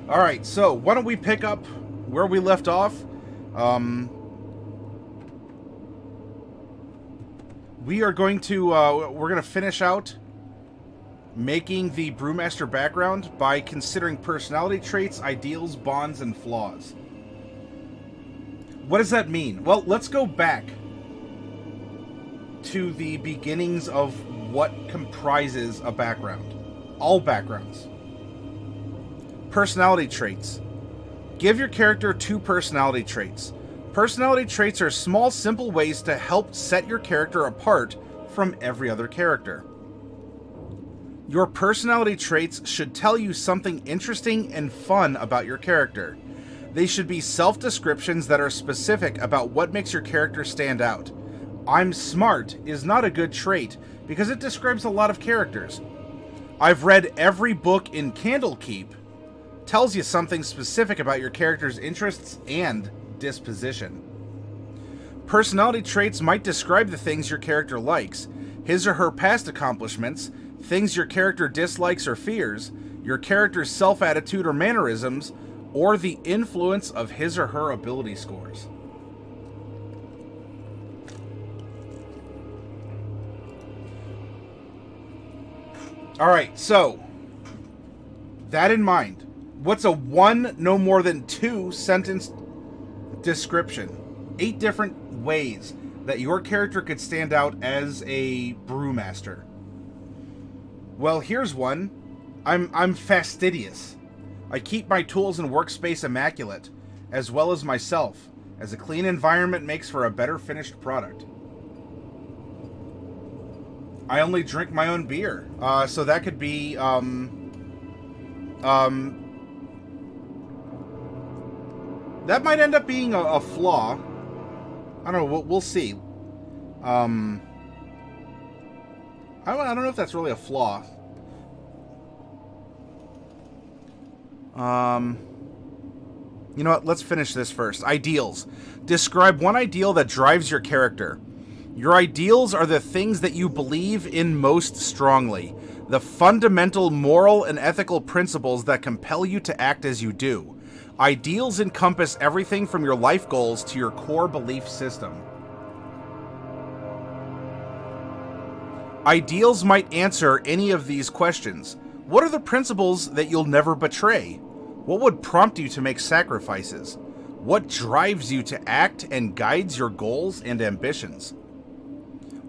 Alright, so why don't we pick up where we left off? We are going to, we're going to finish out making the Brewmaster background by considering personality traits, ideals, bonds, and flaws. What does that mean? Well, let's go back to the beginnings of what comprises a background. All backgrounds. Personality traits. Give your character 2 personality traits. Personality traits are small, simple ways to help set your character apart from every other character. Your personality traits should tell you something interesting and fun about your character. They should be self-descriptions that are specific about what makes your character stand out. I'm smart is not a good trait because it describes a lot of characters. I've read every book in Candlekeep tells you something specific about your character's interests and disposition. Personality traits might describe the things your character likes, his or her past accomplishments, things your character dislikes or fears, your character's self-attitude or mannerisms, or the influence of his or her ability scores. Alright, so, that in mind, what's a 1, no more than 2 sentence description? 8 different ways that your character could stand out as a brewmaster. Well, here's one. I'm fastidious. I keep my tools and workspace immaculate, as well as myself, as a clean environment makes for a better finished product. I only drink my own beer. So that could be, that might end up being a flaw. I don't know. We'll see. I don't know if that's really a flaw. You know what? Let's finish this first. Ideals. Describe one ideal that drives your character. Your ideals are the things that you believe in most strongly. The fundamental moral and ethical principles that compel you to act as you do. Ideals encompass everything from your life goals to your core belief system. Ideals might answer any of these questions. What are the principles that you'll never betray? What would prompt you to make sacrifices? What drives you to act and guides your goals and ambitions?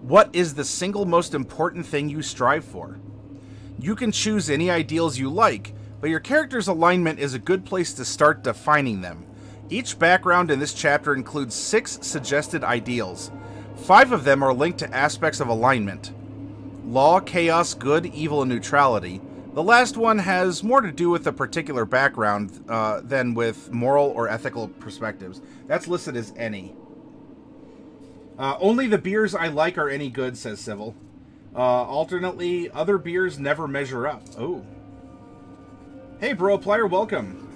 What is the single most important thing you strive for? You can choose any ideals you like, but your character's alignment is a good place to start defining them. Each background in this chapter includes 6 suggested ideals. 5 of them are linked to aspects of alignment: law, chaos, good, evil, and neutrality. The last one has more to do with a particular background than with moral or ethical perspectives. That's listed as any. Only the beers I like are any good, says Civil. Alternately, other beers never measure up. Oh. Hey, Broplier, welcome.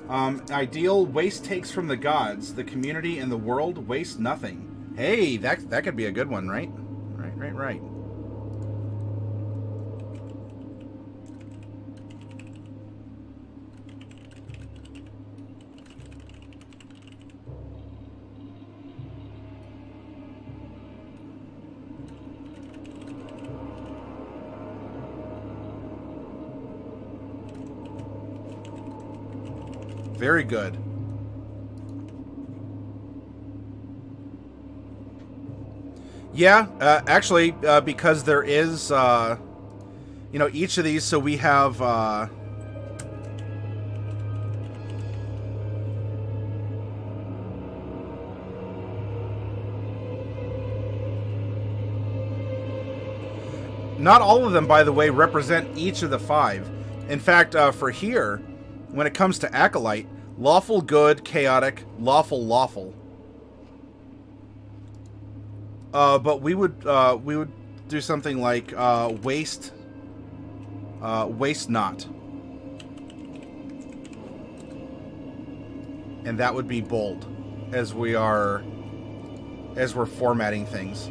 Ideal, waste takes from the gods. The community and the world waste nothing. Hey, that could be a good one, right? Right. Very good. Yeah, actually, because there is, each of these, so we have, not all of them, by the way, represent each of the 5. In fact, for here, when it comes to Acolyte, lawful good, chaotic, lawful. But we would do something like waste not, and that would be bold, as we're formatting things.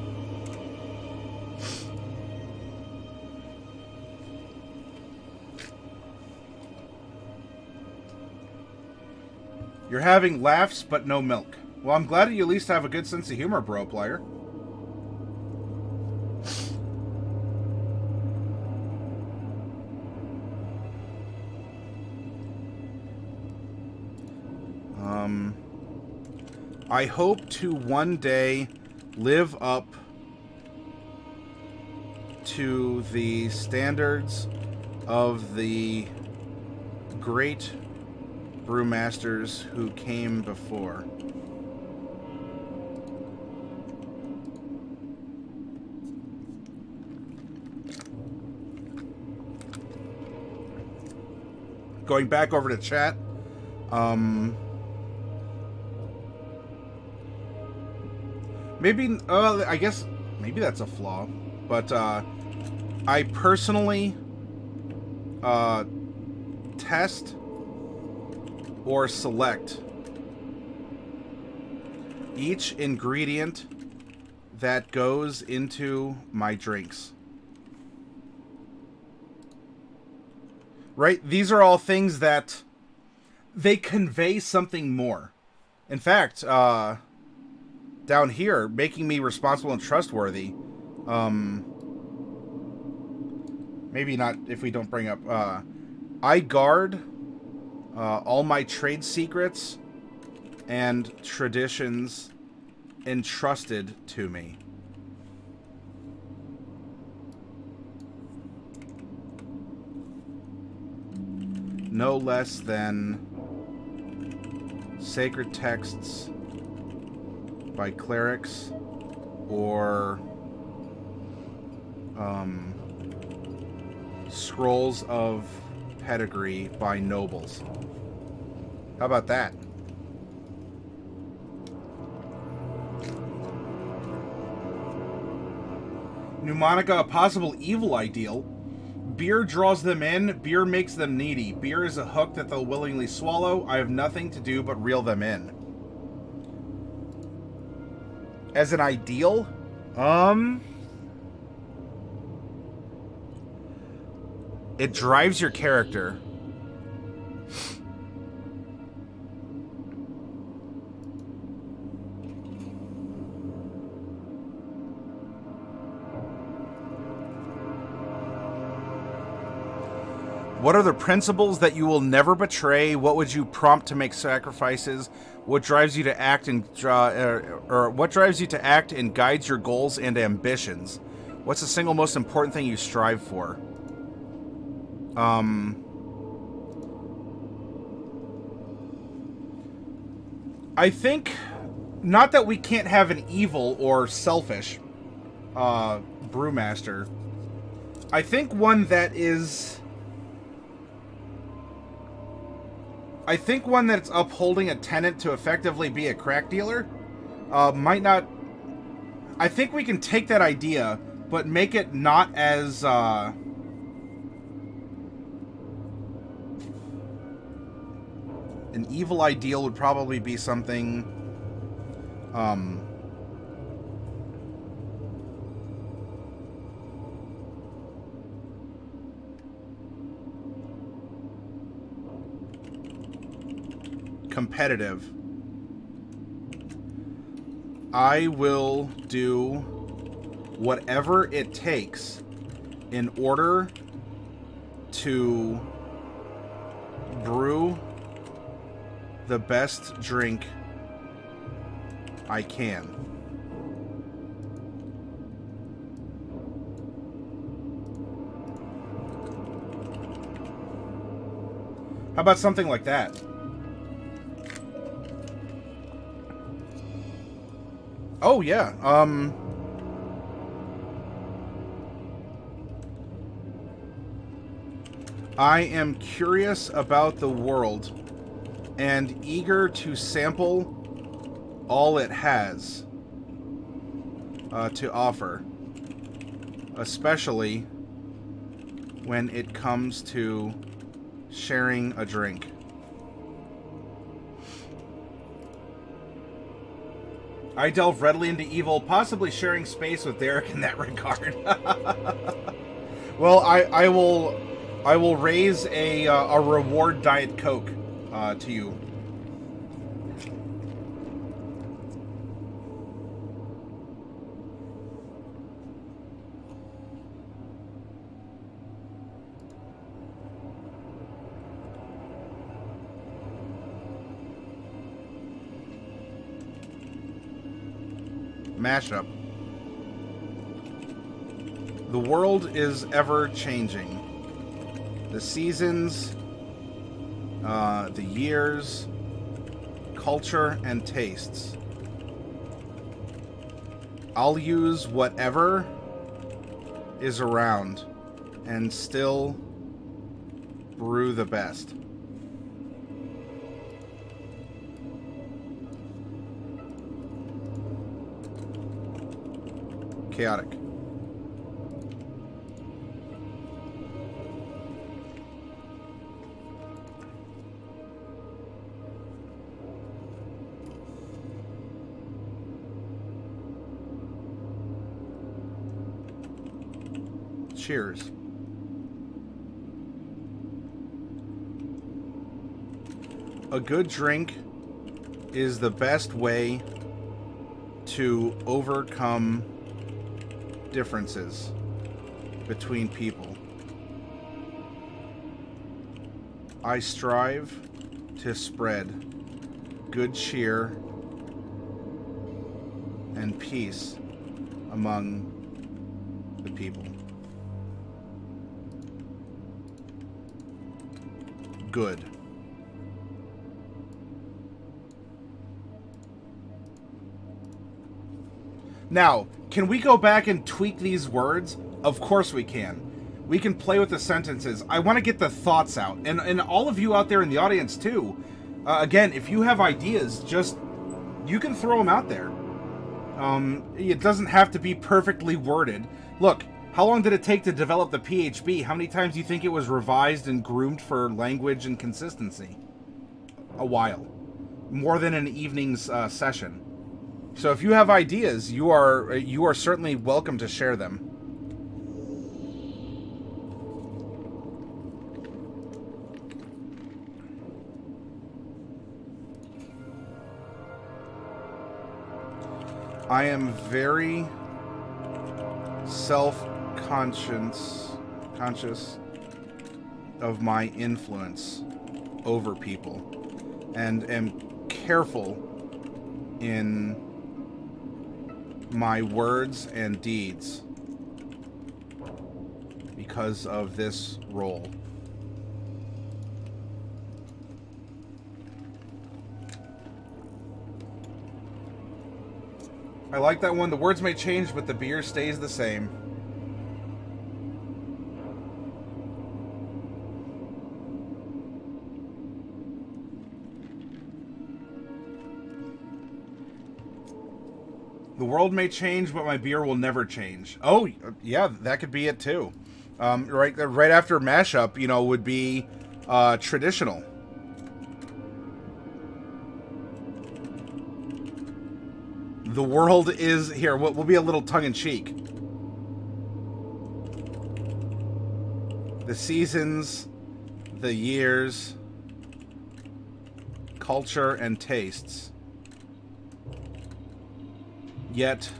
You're having laughs, but no milk. Well, I'm glad that you at least have a good sense of humor, bro player. I hope to one day live up to the standards of the great brewmasters who came before. Going back over to chat, maybe, I guess, maybe that's a flaw, but, I personally, test or select each ingredient that goes into my drinks. Right? These are all things that they convey something more. In fact, down here, making me responsible and trustworthy. Maybe not if we don't bring up... I guard all my trade secrets and traditions entrusted to me. No less than sacred texts by clerics or scrolls of pedigree by nobles. How about that? Pneumonica, a possible evil ideal. Beer draws them in, beer makes them needy. Beer is a hook that they'll willingly swallow. I have nothing to do but reel them in. As an ideal? It drives your character. What are the principles that you will never betray? What would you prompt to make sacrifices? What drives you to act and what drives you to act and guides your goals and ambitions? What's the single most important thing you strive for? I think not that we can't have an evil or selfish brewmaster. I think one that is... I think one that's upholding a tenant to effectively be a crack dealer might not... I think we can take that idea, but make it not as... An evil ideal would probably be something... competitive. I will do whatever it takes in order to brew the best drink I can. How about something like that? Oh, yeah. I am curious about the world and eager to sample all it has to offer, especially when it comes to sharing a drink. I delve readily into evil, possibly sharing space with Derek in that regard. Well, I will raise a reward Diet Coke to you. mashup. The world is ever changing. The seasons, the years, culture, and tastes. I'll use whatever is around and still brew the best. Chaotic. Cheers. A good drink is the best way to overcome differences between people. I strive to spread good cheer and peace among the people. Good. Now, can we go back and tweak these words? Of course we can. We can play with the sentences. I want to get the thoughts out. And all of you out there in the audience, too. Again, if you have ideas, just... you can throw them out there. It doesn't have to be perfectly worded. Look, how long did it take to develop the PHB? How many times do you think it was revised and groomed for language and consistency? A while. More than an evening's session. So if you have ideas, you are certainly welcome to share them. I am very self-conscious of my influence over people and am careful in my words and deeds because of this role. I like that one. The words may change, but the beer stays the same. The world may change, but my beer will never change. Oh, yeah, that could be it too. Right after mashup, would be traditional. The world is here. We'll be a little tongue-in-cheek. The seasons, the years, culture, and tastes. Yet,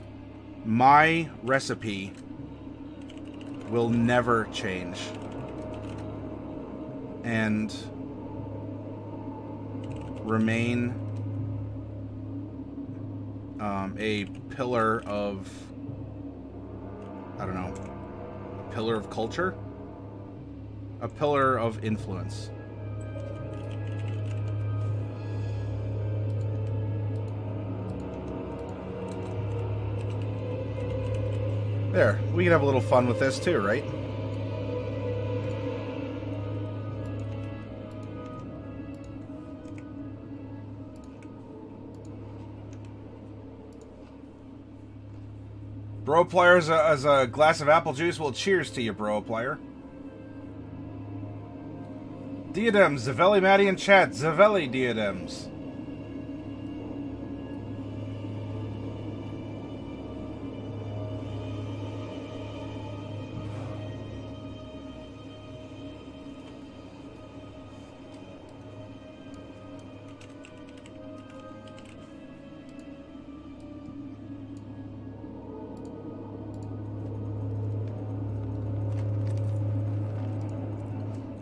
my recipe will never change. And remain a pillar of, I don't know, a pillar of culture? A pillar of influence. There, we can have a little fun with this too, right? Bro player as a glass of apple juice. Well, cheers to you, bro player. Diadems, Zavelli Maddie in chat. Zavelli diadems.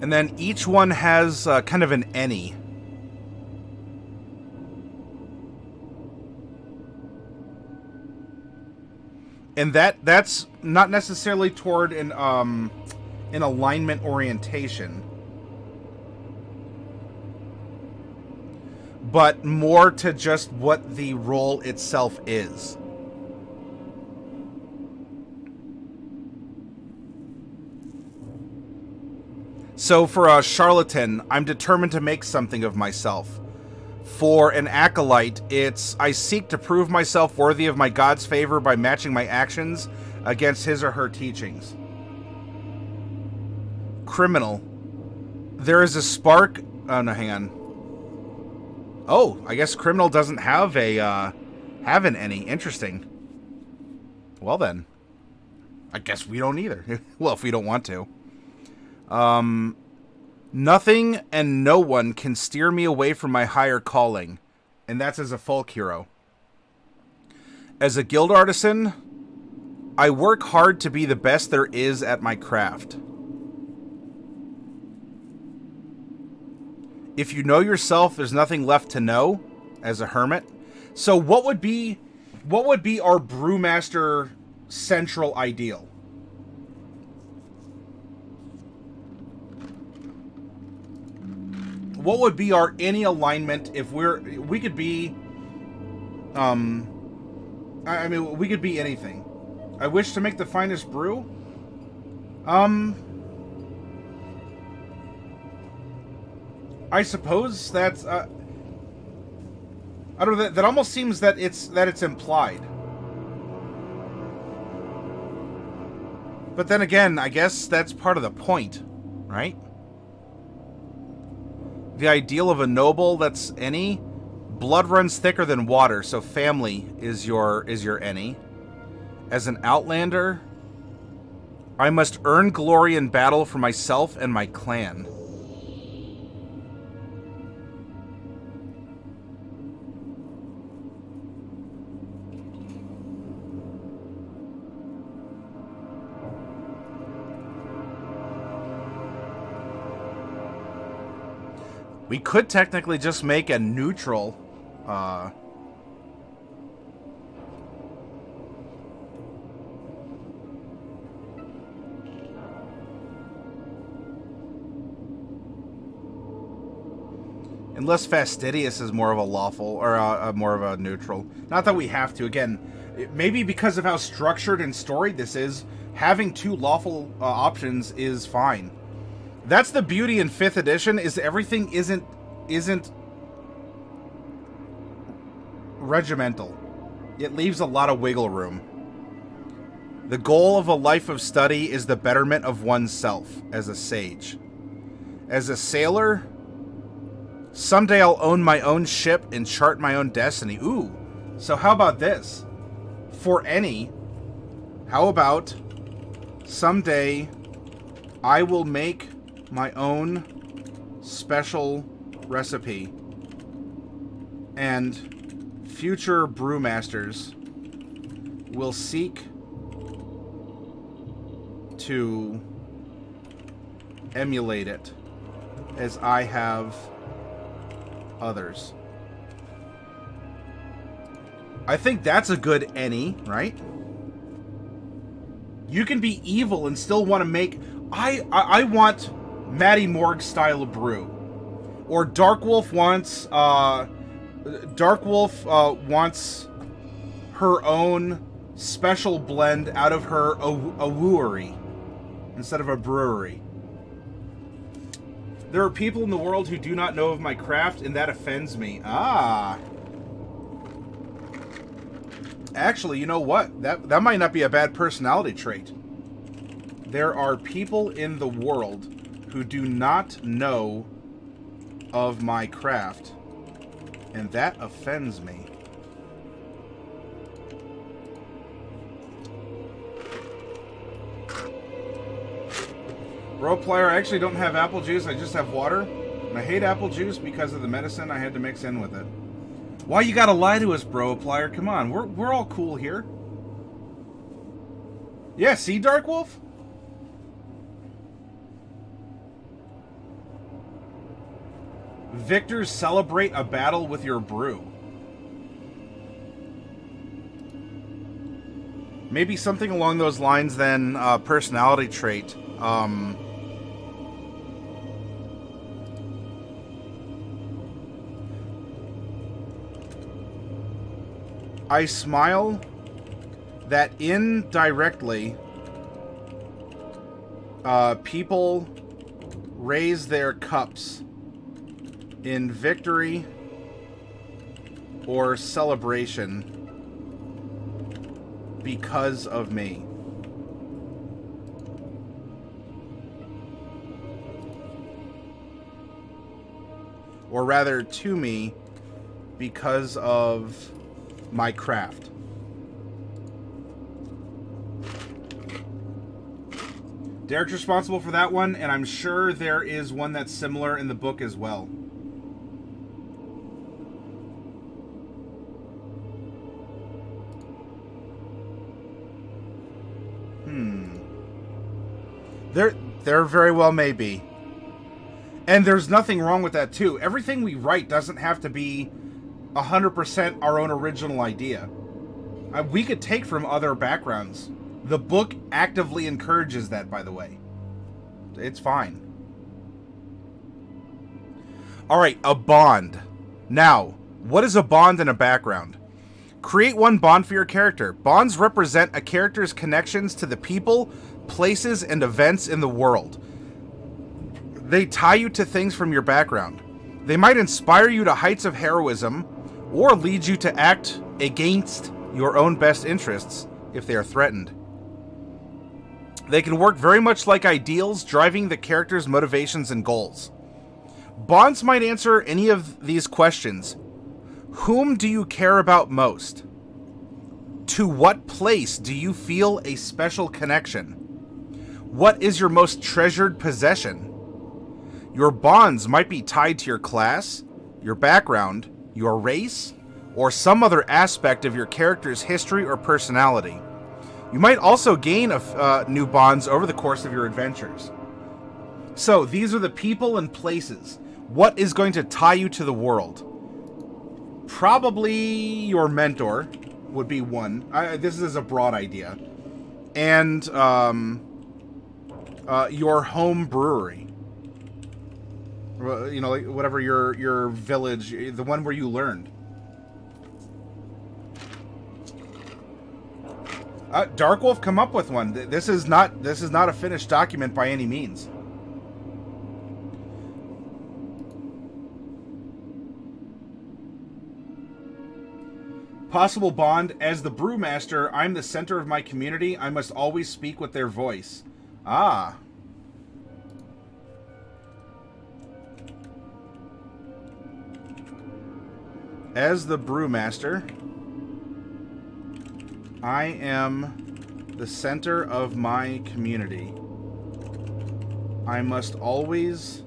And then each one has kind of an any. And that's not necessarily toward an alignment orientation, but more to just what the role itself is. So for a charlatan, I'm determined to make something of myself. For an acolyte, it's I seek to prove myself worthy of my God's favor by matching my actions against his or her teachings. Criminal, there is a spark. Oh no, hang on. Oh, I guess criminal doesn't have an any. Interesting. Well then, I guess we don't either. Well, if we don't want to. Nothing and no one can steer me away from my higher calling, and that's as a folk hero. As a guild artisan, I work hard to be the best there is at my craft. If you know yourself, there's nothing left to know, as a hermit. So what would be our Brewmaster central ideal? What would be our any alignment if we could be, I mean, we could be anything. I wish to make the finest brew. I suppose that's, I don't know, that almost seems that it's implied. But then again, I guess that's part of the point, right? The ideal of a noble, that's any. Blood runs thicker than water, so family is your any. As an outlander, I must earn glory in battle for myself and my clan. We could technically just make a neutral, unless fastidious is more of a lawful, or more of a neutral. Not that we have to. Again, maybe because of how structured and storied this is, having two lawful options is fine. That's the beauty in 5th edition, is everything isn't regimental. It leaves a lot of wiggle room. The goal of a life of study is the betterment of oneself as a sage. As a sailor, someday I'll own my own ship and chart my own destiny. Ooh, so how about this? For any, how about someday I will make my own special recipe, and future brewmasters will seek to emulate it as I have others. I think that's a good any, right? You can be evil and still want to make... I want Maddie Morg style of brew. Or Darkwolf wants wants her own special blend out of her a wooery instead of a brewery. There are people in the world who do not know of my craft, and that offends me. Ah. Actually, you know what? That might not be a bad personality trait. There are people in the world who do not know of my craft, and that offends me. Bro player, I actually don't have apple juice, I just have water. And I hate apple juice because of the medicine I had to mix in with it. Why you gotta lie to us, bro player? Come on, we're all cool here. Yeah, see, Darkwolf? Victors celebrate a battle with your brew. Maybe something along those lines then, personality trait. I smile that indirectly people raise their cups in victory or celebration because of me. Or rather, to me, because of my craft. Derek's responsible for that one, and I'm sure there is one that's similar in the book as well. There very well may be. And there's nothing wrong with that, too. Everything we write doesn't have to be 100% our own original idea. We could take from other backgrounds. The book actively encourages that, by the way. It's fine. Alright, a bond. Now, what is a bond and a background? Create one bond for your character. Bonds represent a character's connections to the people, places, and events in the world. They tie you to things from your background. They might inspire you to heights of heroism, or lead you to act against your own best interests if they are threatened. They can work very much like ideals, driving the character's motivations and goals. Bonds might answer any of these questions. Whom do you care about most? To what place do you feel a special connection? What is your most treasured possession? Your bonds might be tied to your class, your background, your race, or some other aspect of your character's history or personality. You might also gain new bonds over the course of your adventures. So, these are the people and places. What is going to tie you to the world? Probably your mentor would be one. This is a broad idea. And your home brewery. You know, like whatever your village, the one where you learned. Darkwolf come up with one. This is not a finished document by any means. Possible bond. As the Brewmaster, I'm the center of my community. I must always speak with their voice. Ah. As the Brewmaster, I am the center of my community. I must always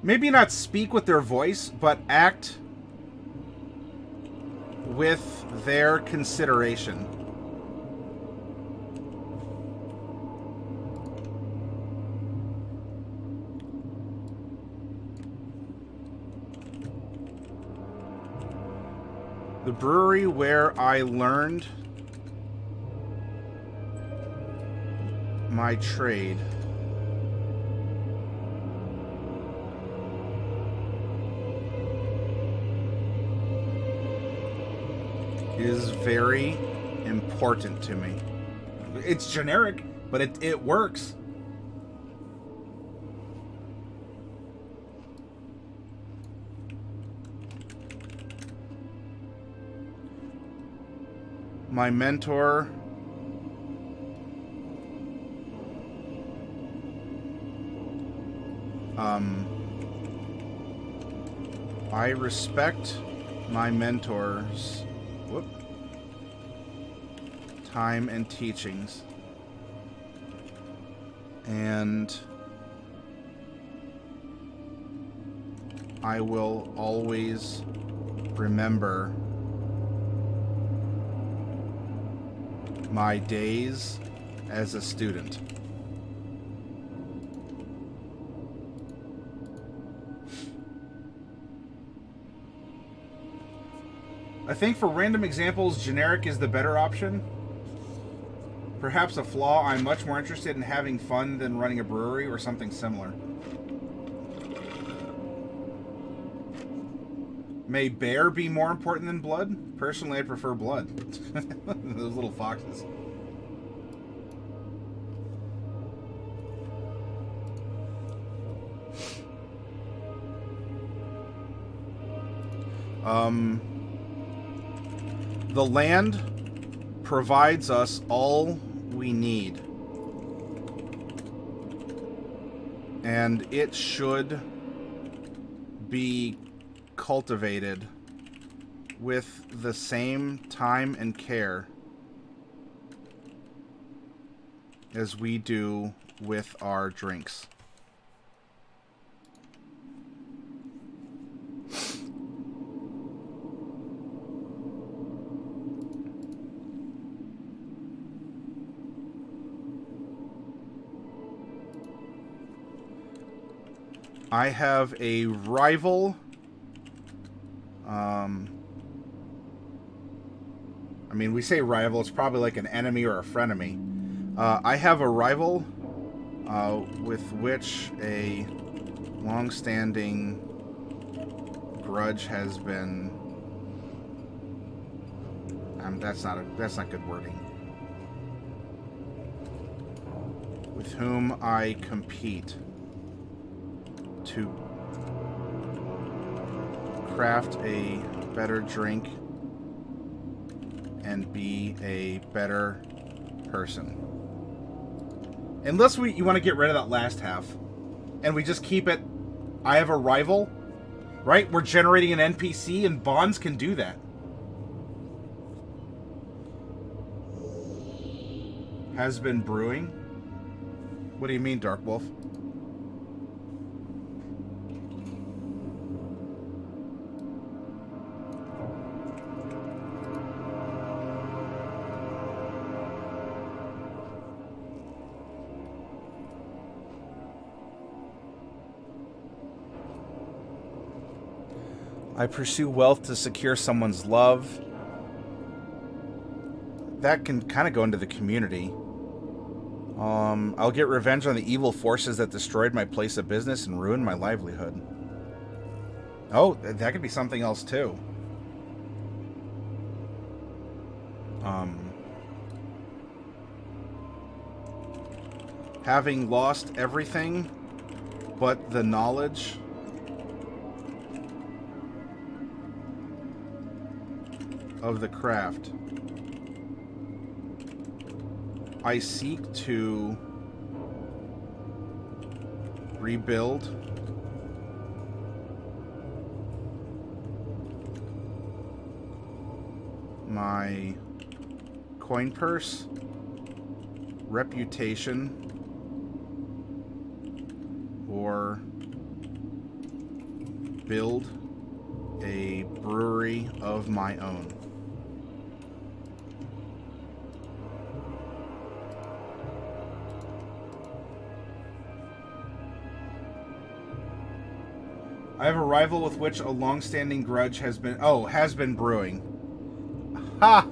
maybe not speak with their voice, but act with their consideration. The brewery where I learned my trade. Is very important to me. It's generic, but it works. My mentor I respect my mentors' time and teachings, and I will always remember my days as a student. I think for random examples, generic is the better option. Perhaps a flaw. I'm much more interested in having fun than running a brewery or something similar. May bear be more important than blood? Personally, I prefer blood. Those little foxes. The land provides us all we need. And it should be cultivated with the same time and care as we do with our drinks. I have a rival. I mean, we say rival, it's probably like an enemy or a frenemy. I have a rival with which a long-standing grudge has been. That's not good wording. With whom I compete to craft a better drink and be a better person. Unless you want to get rid of that last half and we just keep it, I have a rival, right? We're generating an NPC and bonds can do that. Has been brewing? What do you mean, Dark Wolf? I pursue wealth to secure someone's love. That can kind of go into the community. I'll get revenge on the evil forces that destroyed my place of business and ruined my livelihood. Oh, that could be something else too. Having lost everything but the knowledge of the craft, I seek to rebuild my coin purse, reputation, or build a brewery of my own. I have a rival with which a long-standing grudge has been brewing. Ha!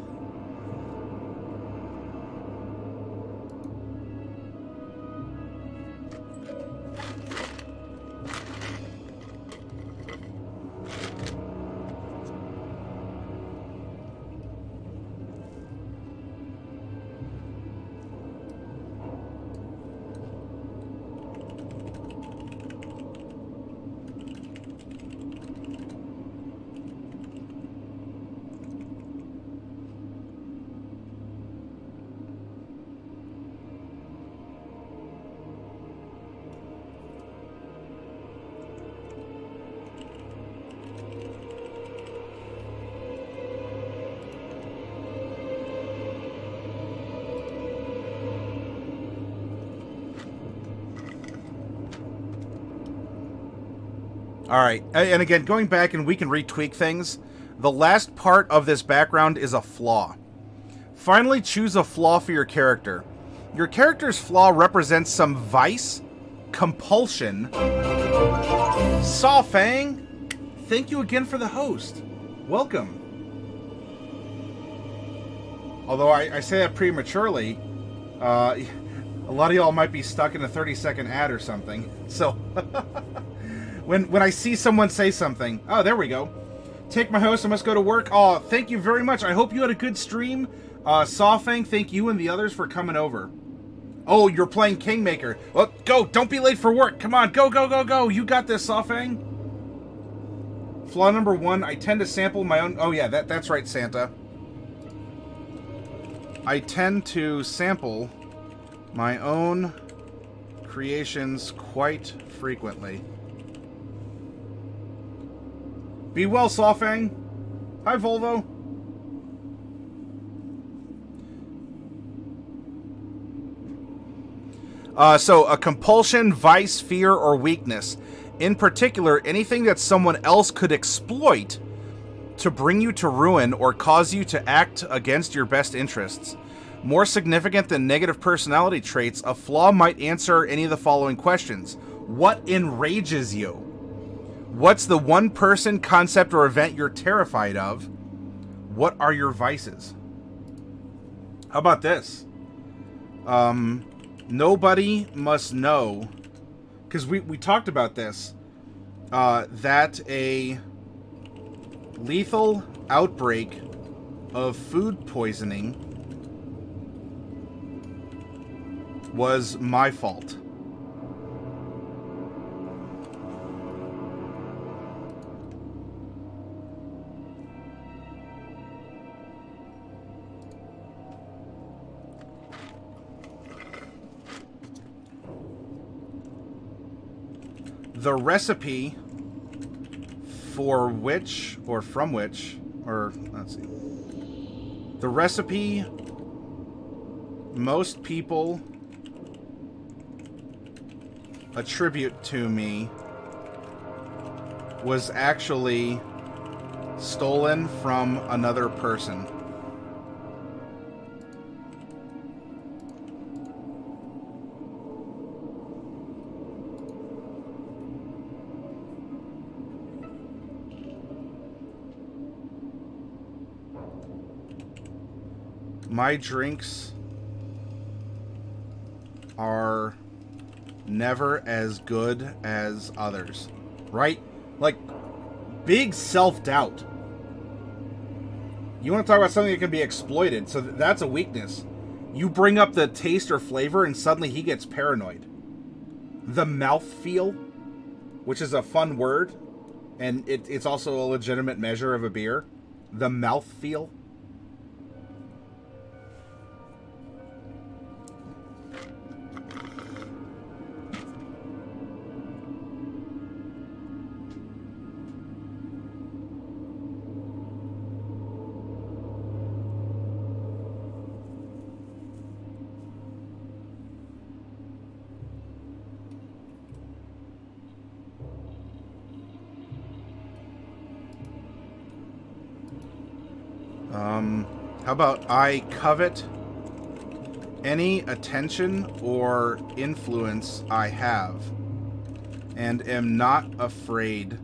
All right, and again, going back and we can retweak things. The last part of this background is a flaw. Finally, choose a flaw for your character. Your character's flaw represents some vice, compulsion. Saw Fang, thank you again for the host. Welcome. Although I say that prematurely, a lot of y'all might be stuck in a 30-second ad or something. So when I see someone say something, oh, there we go. Take my host, I must go to work. Oh, thank you very much. I hope you had a good stream. Sawfang, thank you and the others for coming over. Oh, you're playing Kingmaker. Well, go. Don't be late for work. Come on. Go, go, go, go. You got this, Sawfang. Flaw number 1, I tend to sample my own... Oh, yeah, that's right, Santa. I tend to sample my own creations quite frequently. Be well, Sawfang. Hi, Volvo. So, a compulsion, vice, fear, or weakness. In particular, anything that someone else could exploit to bring you to ruin or cause you to act against your best interests. More significant than negative personality traits, a flaw might answer any of the following questions. What enrages you? What's the one person, concept, or event you're terrified of? What are your vices? How about this? Nobody must know, because we talked about this, that a lethal outbreak of food poisoning was my fault. The recipe for which, or from which, or let's see, the recipe most people attribute to me was actually stolen from another person. My drinks are never as good as others, right? Like, big self-doubt. You want to talk about something that can be exploited, so that's a weakness. You bring up the taste or flavor and suddenly he gets paranoid. The mouthfeel, which is a fun word, and it's also a legitimate measure of a beer. The mouthfeel. How about I covet any attention or influence I have and am not afraid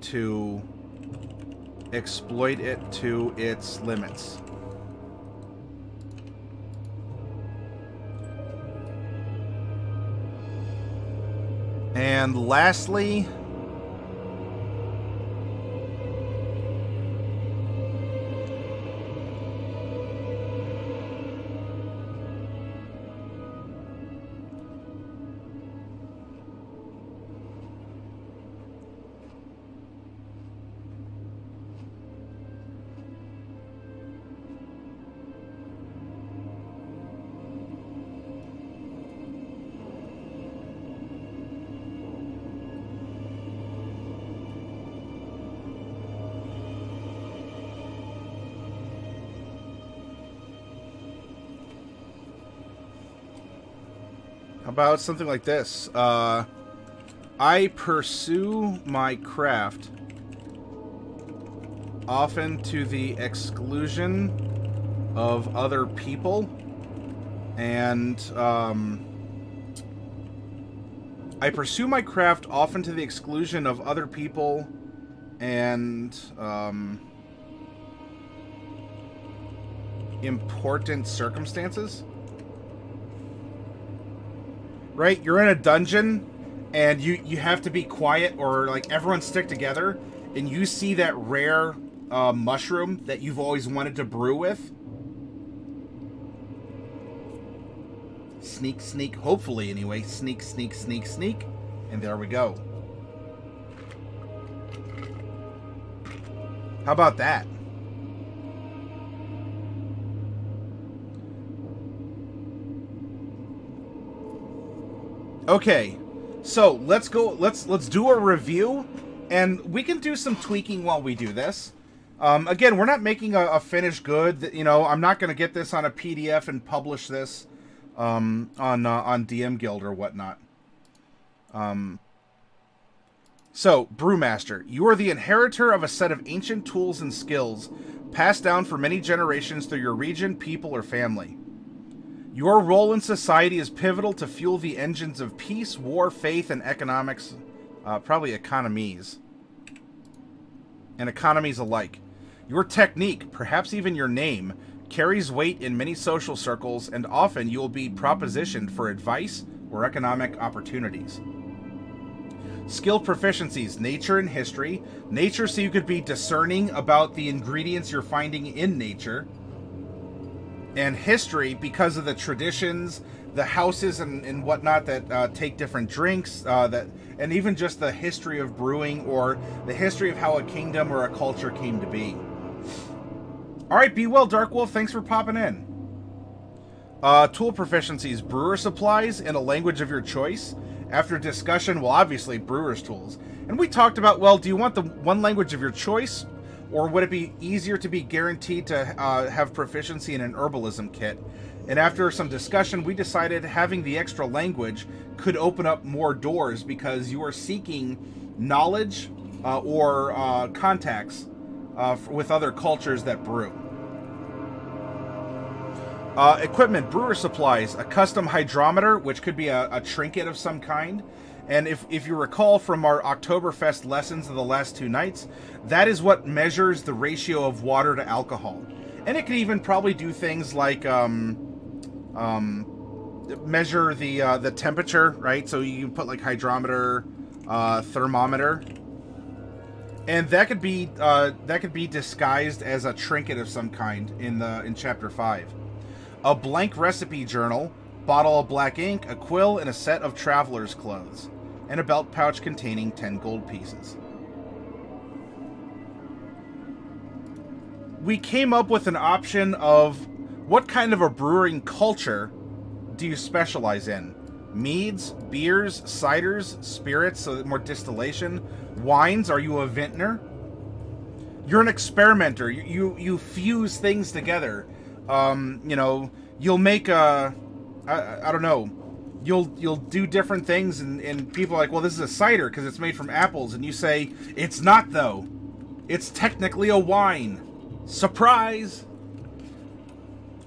to exploit it to its limits. And lastly, about something like this. I pursue my craft often to the exclusion of other people, and I pursue my craft often to the exclusion of other people, and important circumstances. Right? You're in a dungeon and you have to be quiet, or like everyone stick together, and you see that rare mushroom that you've always wanted to brew with. Sneak, sneak, hopefully anyway. Sneak, sneak, sneak, sneak. And there we go. How about that? Okay, so let's go. Let's do a review, and we can do some tweaking while we do this. Again, we're not making a finished good. You know, I'm not going to get this on a PDF and publish this on DM Guild or whatnot. So, Brewmaster, you are the inheritor of a set of ancient tools and skills passed down for many generations through your region, people, or family. Your role in society is pivotal to fuel the engines of peace, war, faith, and economics, probably economies, and economies alike. Your technique, perhaps even your name, carries weight in many social circles, and often you will be propositioned for advice or economic opportunities. Skill proficiencies, nature and history. Nature, so you could be discerning about the ingredients you're finding in nature. And history, because of the traditions, the houses and whatnot that take different drinks, and even just the history of brewing, or the history of how a kingdom or a culture came to be. All right, be well, Dark Wolf. Thanks for popping in. Tool proficiencies, brewer supplies in a language of your choice. After discussion, well, obviously, brewer's tools. And we talked about, well, do you want the one language of your choice? Or would it be easier to be guaranteed to have proficiency in an herbalism kit? And after some discussion, we decided having the extra language could open up more doors, because you are seeking knowledge or contacts with other cultures that brew. Equipment, brewer supplies, a custom hydrometer, which could be a trinket of some kind. And if you recall from our Oktoberfest lessons of the last 2 nights, that is what measures the ratio of water to alcohol. And it can even probably do things like measure the temperature, right? So you can put like hydrometer, thermometer, and that could be disguised as a trinket of some kind in Chapter 5. A blank recipe journal, bottle of black ink, a quill, and a set of traveler's clothes, and a belt pouch containing 10 gold pieces. We came up with an option of what kind of a brewing culture do you specialize in? Meads, beers, ciders, spirits, so more distillation, wines. Are you a vintner? You're an experimenter. You fuse things together. You'll make I don't know. You'll do different things, and people are like, well, this is a cider because it's made from apples, and you say, it's not though. It's technically a wine. Surprise!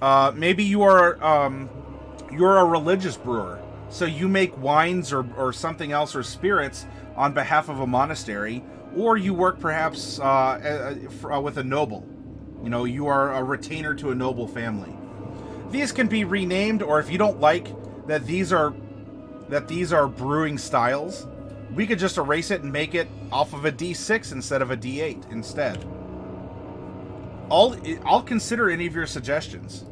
Maybe you're a religious brewer, so you make wines or something else, or spirits on behalf of a monastery, or you work perhaps with a noble. You know, you are a retainer to a noble family. These can be renamed, or if you don't like that these are brewing styles, we could just erase it and make it off of a D6 instead of a D8 instead. I'll consider any of your suggestions.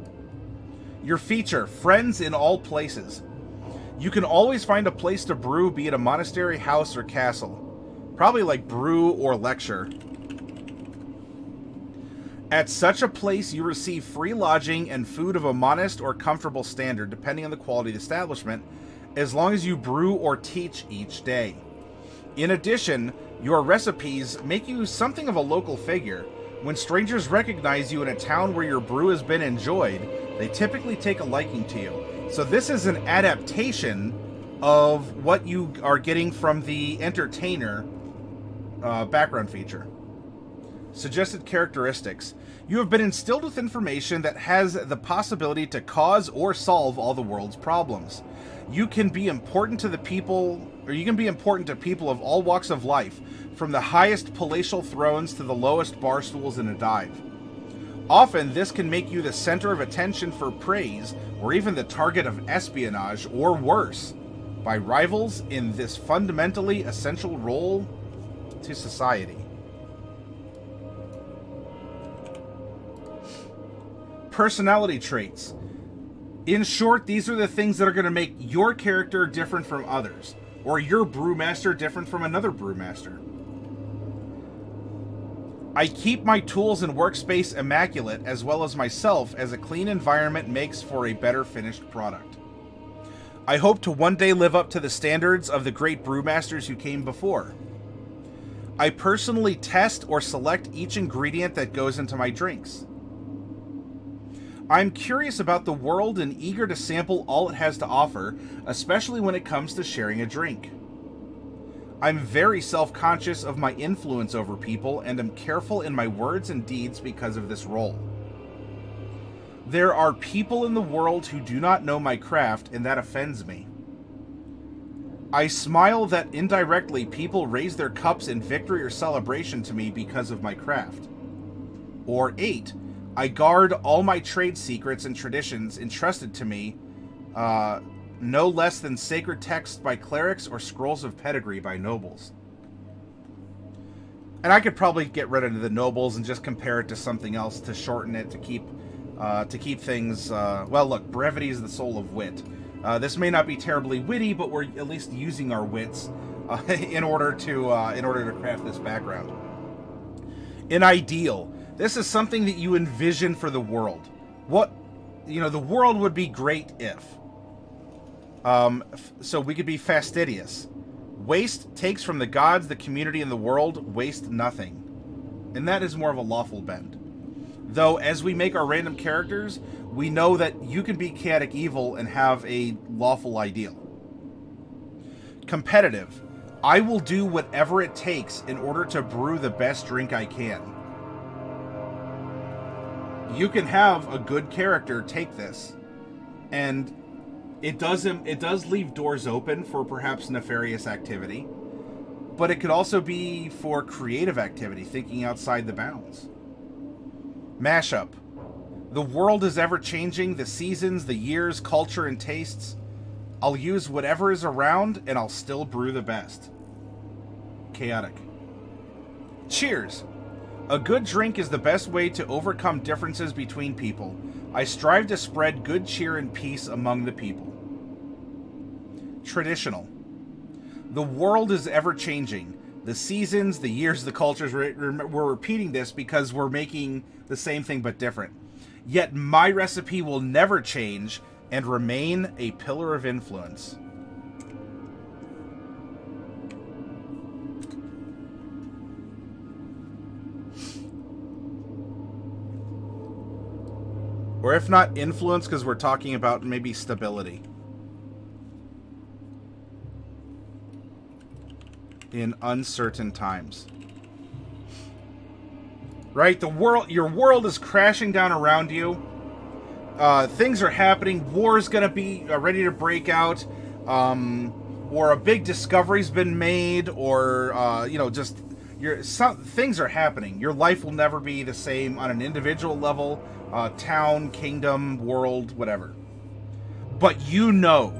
Your feature, friends in all places. You can always find a place to brew, be it a monastery, house, or castle. Probably like brew or lecture. At such a place, you receive free lodging and food of a modest or comfortable standard, depending on the quality of the establishment, as long as you brew or teach each day. In addition, your recipes make you something of a local figure. When strangers recognize you in a town where your brew has been enjoyed, they typically take a liking to you. So this is an adaptation of what you are getting from the entertainer background feature. Suggested characteristics. You have been instilled with information that has the possibility to cause or solve all the world's problems. You can be important to the people, or you can be important to people of all walks of life, from the highest palatial thrones to the lowest bar stools in a dive. Often, this can make you the center of attention for praise, or even the target of espionage, or worse, by rivals in this fundamentally essential role to society. Personality traits. In short, these are the things that are going to make your character different from others, or your brewmaster different from another brewmaster. I keep my tools and workspace immaculate, as well as myself, as a clean environment makes for a better finished product. I hope to one day live up to the standards of the great brewmasters who came before. I personally test or select each ingredient that goes into my drinks. I'm curious about the world and eager to sample all it has to offer, especially when it comes to sharing a drink. I'm very self-conscious of my influence over people and am careful in my words and deeds because of this role. There are people in the world who do not know my craft, and that offends me. I smile that indirectly people raise their cups in victory or celebration to me because of my craft. Or 8, I guard all my trade secrets and traditions entrusted to me, no less than sacred texts by clerics or scrolls of pedigree by nobles. And I could probably get rid of the nobles and just compare it to something else to shorten it, to keep things, well, look, brevity is the soul of wit. This may not be terribly witty, but we're at least using our wits in order to craft this background. An ideal. This is something that you envision for the world. The world would be great if. So we could be fastidious. Waste takes from the gods, the community, and the world. Waste nothing. And that is more of a lawful bend. Though, as we make our random characters, we know that you can be chaotic evil and have a lawful ideal. Competitive. I will do whatever it takes in order to brew the best drink I can. You can have a good character take this, and it does leave doors open for perhaps nefarious activity, but it could also be for creative activity, thinking outside the bounds. Mashup. The world is ever-changing, the seasons, the years, culture, and tastes. I'll use whatever is around, and I'll still brew the best. Chaotic. Cheers. A good drink is the best way to overcome differences between people. I strive to spread good cheer and peace among the people. Traditional. The world is ever-changing. The seasons, the years, the cultures. We're repeating this because we're making the same thing but different. Yet my recipe will never change and remain a pillar of influence. Or if not influence, because we're talking about maybe stability. In uncertain times. Right? Your world is crashing down around you. Things are happening. War's gonna be ready to break out. Or a big discovery's been made, or things are happening. Your life will never be the same on an individual level, town, kingdom, world, whatever. But you know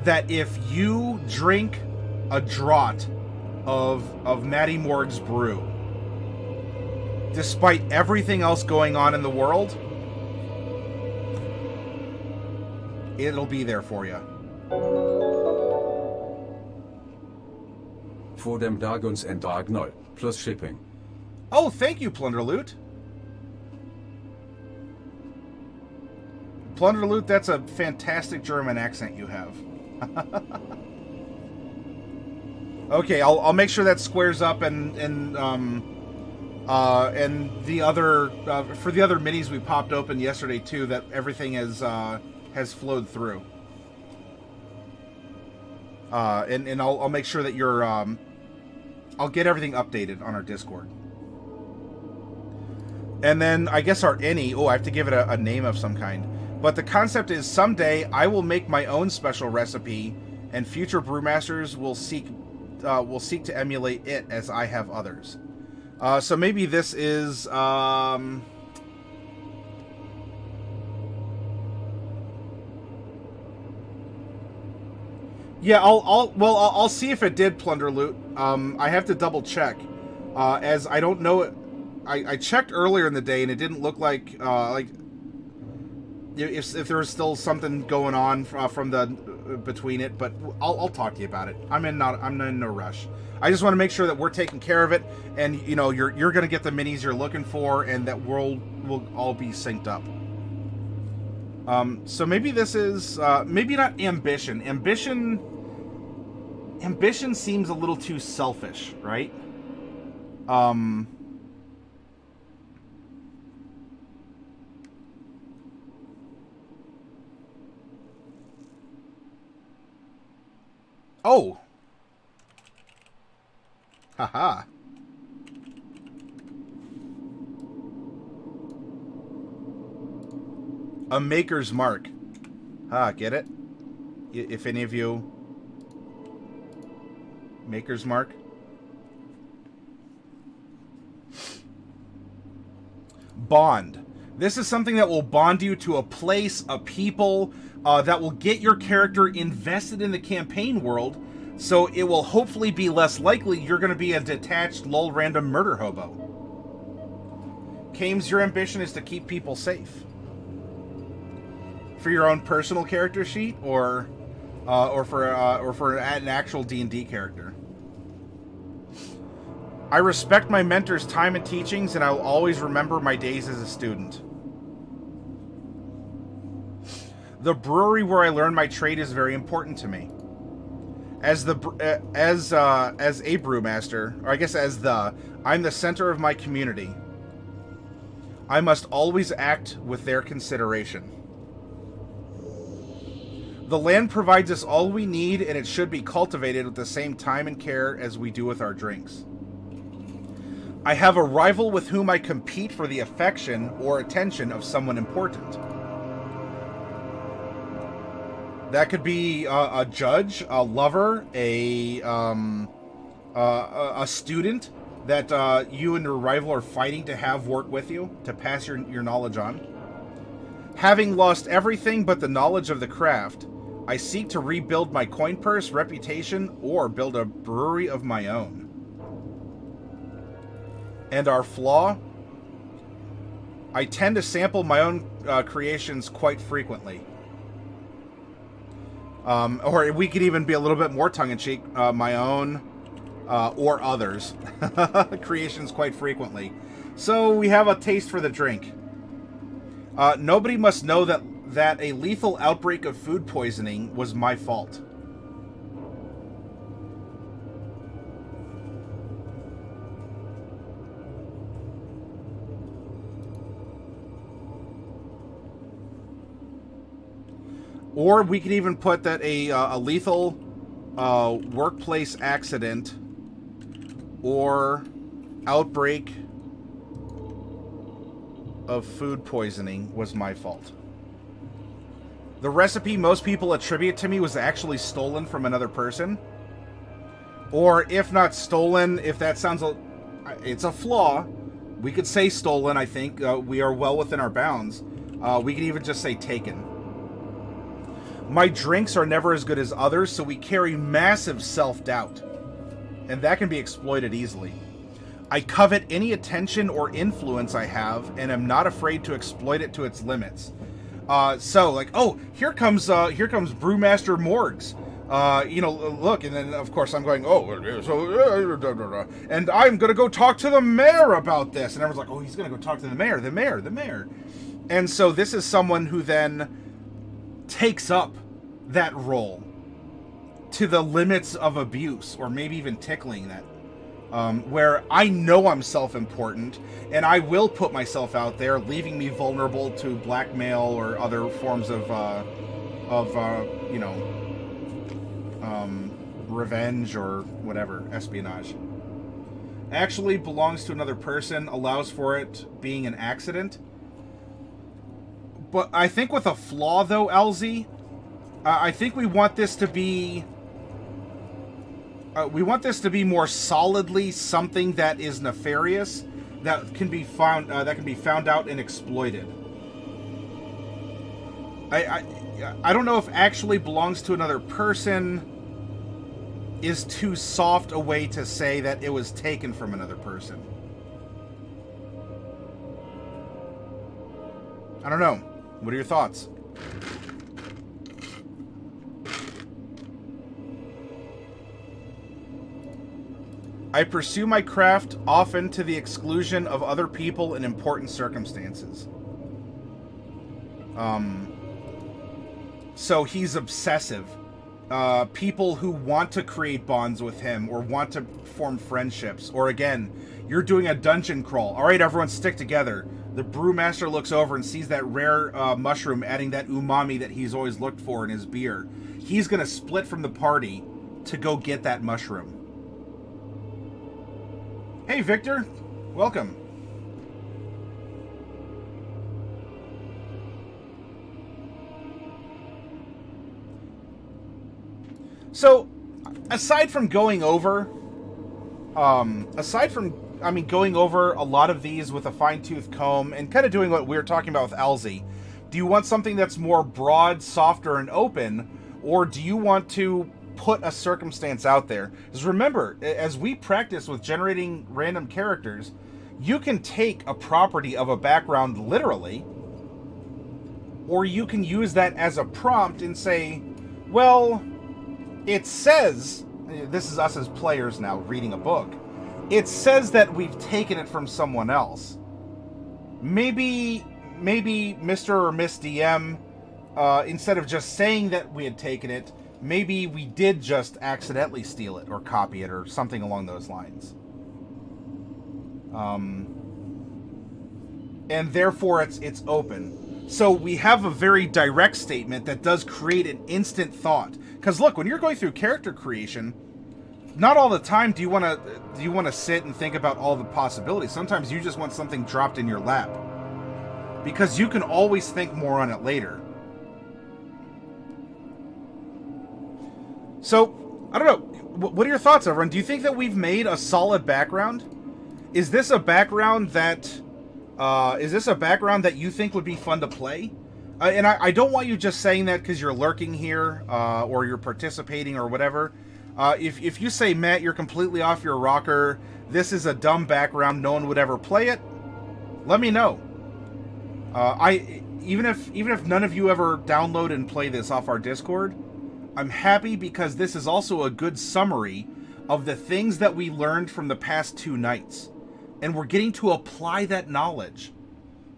that if you drink a draught of Matty Morg's brew, despite everything else going on in the world, it'll be there for you. For dem dag uns en dag nul, plus shipping. Oh, thank you, Plunderloot. Plunderloot, that's a fantastic German accent you have. Okay, I'll make sure that squares up, and the other for the other minis we popped open yesterday too, that everything has flowed through. And I'll make sure that you're I'll get everything updated on our Discord. And then I guess our any, I have to give it a name of some kind. But the concept is someday I will make my own special recipe, and future brewmasters will seek to emulate it as I have others. So maybe this is Yeah, I'll see if it did plunder loot. I have to double check, as I don't know it. I checked earlier in the day and it didn't look like if there was still something going on from the between it, but I'll talk to you about it. I'm in no rush. I just want to make sure that we're taking care of it, and you know you're gonna get the minis you're looking for, and that we'll all be synced up. So maybe this is maybe not ambition. Ambition seems a little too selfish, right? Oh. Haha. A maker's mark. Get it? If any of you... Maker's mark? Bond. This is something that will bond you to a place, a people, that will get your character invested in the campaign world, so it will hopefully be less likely you're going to be a detached, lol random murder hobo. Kames, your ambition is to keep people safe. For your own personal character sheet, or for an actual D&D character. I respect my mentor's time and teachings, and I'll always remember my days as a student. The brewery where I learned my trade is very important to me. As a brewmaster, or I guess I'm the center of my community. I must always act with their consideration. The land provides us all we need, and it should be cultivated with the same time and care as we do with our drinks. I have a rival with whom I compete for the affection or attention of someone important. That could be a judge, a lover, a student that you and your rival are fighting to have work with you, to pass your knowledge on. Having lost everything but the knowledge of the craft, I seek to rebuild my coin purse, reputation, or build a brewery of my own. And our flaw? I tend to sample my own creations quite frequently. Or we could even be a little bit more tongue-in-cheek, my own or others' creations quite frequently. So we have a taste for the drink. Nobody must know that a lethal outbreak of food poisoning was my fault. Or we could even put that a lethal workplace accident or outbreak of food poisoning was my fault. The recipe most people attribute to me was actually stolen from another person. Or if not stolen, if that sounds it's a flaw, we could say stolen, I think. We are well within our bounds. We could even just say taken. My drinks are never as good as others, so we carry massive self-doubt. And that can be exploited easily. I covet any attention or influence I have, and am not afraid to exploit it to its limits. So, like, oh, here comes Brewmaster Morgs. Look, and then, of course, I'm going, and I'm going to go talk to the mayor about this. And everyone's like, oh, he's going to go talk to the mayor. And so this is someone who then takes up that role to the limits of abuse, or maybe even tickling that, where I know I'm self-important and I will put myself out there, leaving me vulnerable to blackmail or other forms of revenge or whatever, espionage. Actually belongs to another person, allows for it being an accident. But I think with a flaw, though, LZ, I think we want this to be... more solidly something that is nefarious, that can be found out and exploited. I don't know if actually belongs to another person is too soft a way to say that it was taken from another person. I don't know. What are your thoughts? I pursue my craft often to the exclusion of other people in important circumstances. So he's obsessive. People who want to create bonds with him or want to form friendships. Or again, you're doing a dungeon crawl. All right, everyone stick together. The Brewmaster looks over and sees that rare mushroom adding that umami that he's always looked for in his beer. He's going to split from the party to go get that mushroom. Hey, Victor. Welcome. So, aside from going over, going over a lot of these with a fine-tooth comb and kind of doing what we were talking about with Alzi, do you want something that's more broad, softer, and open, or do you want to put a circumstance out there? Because remember, as we practice with generating random characters, you can take a property of a background literally, or you can use that as a prompt and say, well, it says, this is us as players now reading a book, it says that we've taken it from someone else. Maybe Mr. or Miss DM, instead of just saying that we had taken it, maybe we did just accidentally steal it or copy it or something along those lines. And therefore it's open. So we have a very direct statement that does create an instant thought. Because look, when you're going through character creation, not all the time do you want to sit and think about all the possibilities. Sometimes you just want something dropped in your lap. Because you can always think more on it later. So, I don't know. What are your thoughts, everyone? Do you think that we've made a solid background? Is this a background that you think would be fun to play? And I don't want you just saying that because you're lurking here or you're participating or whatever. If you say, Matt, you're completely off your rocker, this is a dumb background, no one would ever play it, let me know. Even if none of you ever download and play this off our Discord, I'm happy because this is also a good summary of the things that we learned from the past 2 nights. And we're getting to apply that knowledge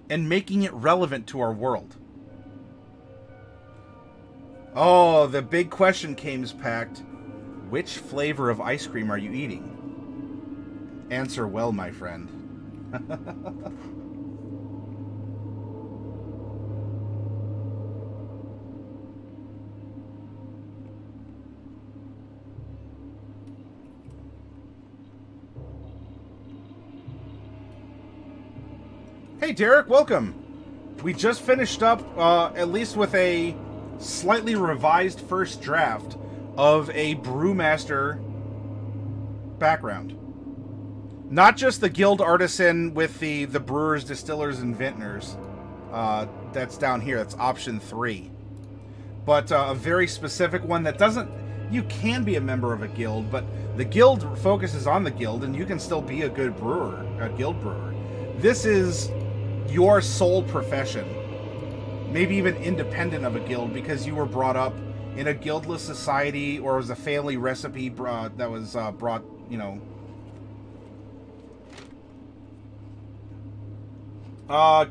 and making it relevant to our world. Oh, the big question came packed. Which flavor of ice cream are you eating? Answer well, my friend. Hey, Derek, welcome. We just finished up, at least with a slightly revised first draft of a Brewmaster background. Not just the Guild Artisan with the brewers, distillers, and vintners. That's down here. That's option 3. But a very specific one that doesn't... You can be a member of a guild, but the guild focuses on the guild, and you can still be a good brewer, a guild brewer. This is your sole profession. Maybe even independent of a guild because you were brought up in a guildless society or it was a family recipe that was brought, you know.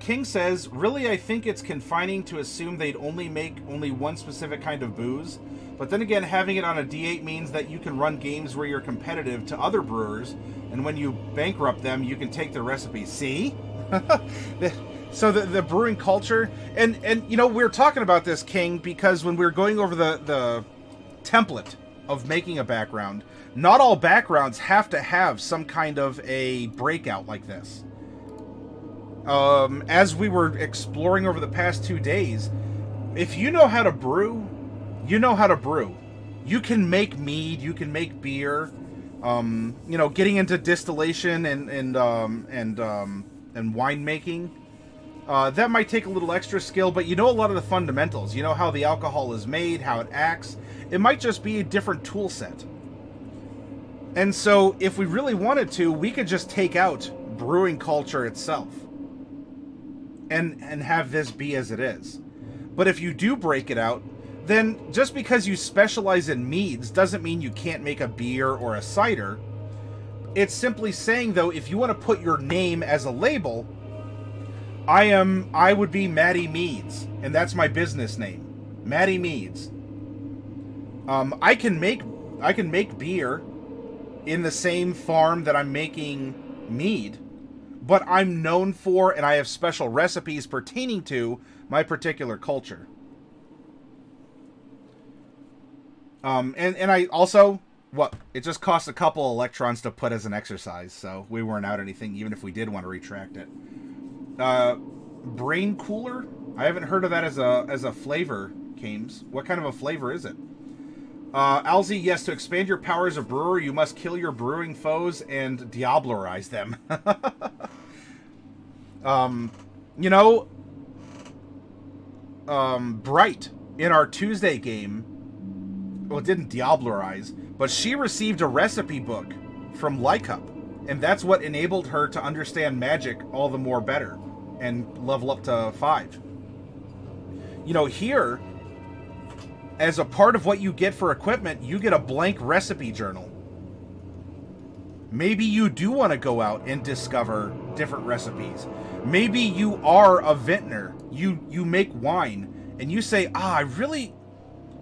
King says, really, I think it's confining to assume they'd only make only one specific kind of booze. But then again, having it on a D8 means that you can run games where you're competitive to other brewers, and when you bankrupt them, you can take their recipes. See? So the brewing culture, and you know, we're talking about this, King, because when we were going over the template of making a background, not all backgrounds have to have some kind of a breakout like this. As we were exploring over the past 2 days, if you know how to brew, you know how to brew. You can make mead, you can make beer. You know, getting into distillation and winemaking, that might take a little extra skill, but you know a lot of the fundamentals. You know how the alcohol is made, how it acts. It might just be a different tool set. And so if we really wanted to, we could just take out Brewing Culture itself and have this be as it is. But if you do break it out, then just because you specialize in meads doesn't mean you can't make a beer or a cider. It's simply saying, though, if you want to put your name as a label, I would be Matty Meads, and that's my business name, Matty Meads. I can make beer in the same farm that I'm making mead, but I'm known for, and I have special recipes pertaining to my particular culture. And I also, it just costs a couple electrons to put as an exercise, so we weren't out anything, even if we did want to retract it. Brain Cooler? I haven't heard of that as a flavor, Kames. What kind of a flavor is it? Alzi, yes, to expand your power as a brewer, you must kill your brewing foes and diablerize them. Bright, in our Tuesday game, well, it didn't diablerize, but she received a recipe book from Lycup, and that's what enabled her to understand magic all the more better and level up to 5. Here, as a part of what you get for equipment, you get a blank recipe journal. Maybe you do want to go out and discover different recipes. Maybe you are a vintner. You make wine, and you say, I really...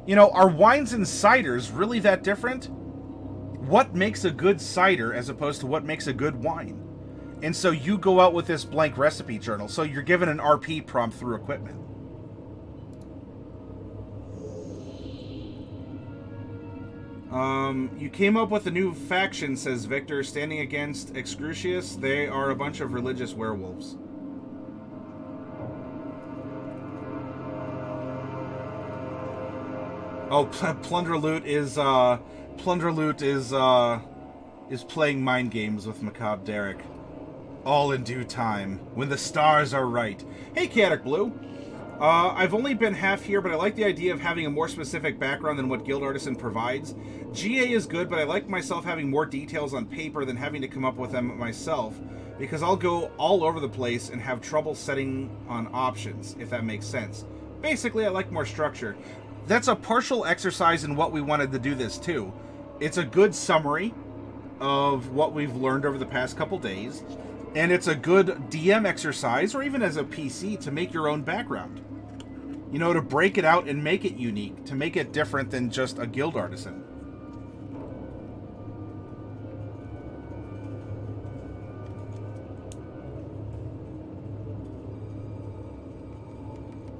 are wines and ciders really that different? What makes a good cider as opposed to what makes a good wine? And so you go out with this blank recipe journal. So you're given an RP prompt through equipment. You came up with a new faction, says Victor, standing against Excrucius. They are a bunch of religious werewolves. Oh, Plunder Loot is playing mind games with Macabre Derek. All in due time, when the stars are right. Hey, Chaotic Blue. I've only been half here, but I like the idea of having a more specific background than what Guild Artisan provides. GA is good, but I like myself having more details on paper than having to come up with them myself, because I'll go all over the place and have trouble setting on options, if that makes sense. Basically, I like more structure. That's a partial exercise in what we wanted to do this too. It's a good summary of what we've learned over the past couple days, and it's a good DM exercise, or even as a PC, to make your own background. To break it out and make it unique, to make it different than just a Guild Artisan.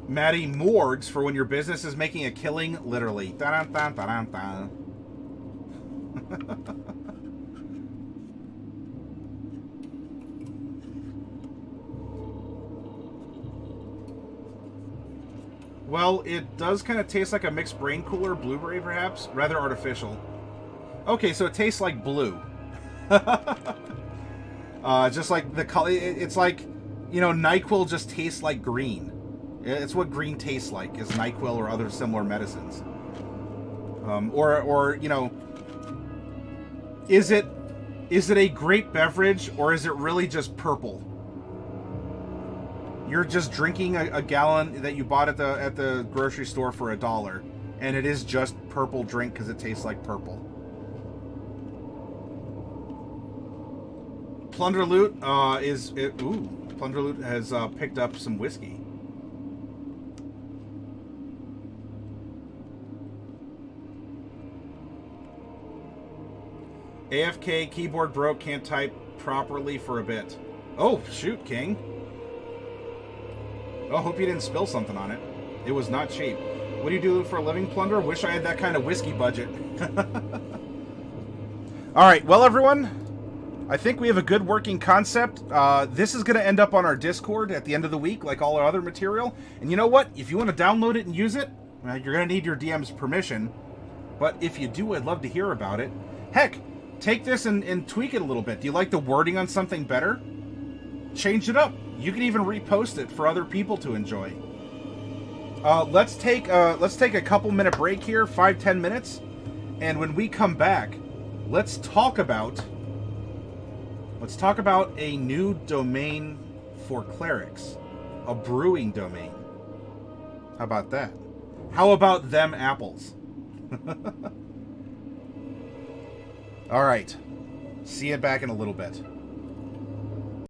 Maddie Morgs for when your business is making a killing, literally. Dun, dun, dun, dun, dun. Well, it does kind of taste like a mixed brain cooler, blueberry perhaps, rather artificial. Okay, so it tastes like blue. Just like the color, it's like, NyQuil just tastes like green. It's what green tastes like, is NyQuil or other similar medicines. Is it a grape beverage, or is it really just purple? You're just drinking a gallon that you bought at the grocery store for $1, and it is just purple drink because it tastes like purple. Plunder Loot Plunder Loot has picked up some whiskey. AFK, keyboard broke, can't type properly for a bit. Oh, shoot, King. Oh, hope you didn't spill something on it. It was not cheap. What do you do for a living, Plunder? Wish I had that kind of whiskey budget. Alright, well, everyone, I think we have a good working concept. This is going to end up on our Discord at the end of the week, like all our other material. And you know what? If you want to download it and use it, you're going to need your DM's permission. But if you do, I'd love to hear about it. Heck, take this and tweak it a little bit. Do you like the wording on something better? Change it up. You can even repost it for other people to enjoy. Let's take a couple minute break here, 5-10 minutes, and when we come back, let's talk about a new domain for clerics, a brewing domain. How about that? How about them apples? All right. See you back in a little bit.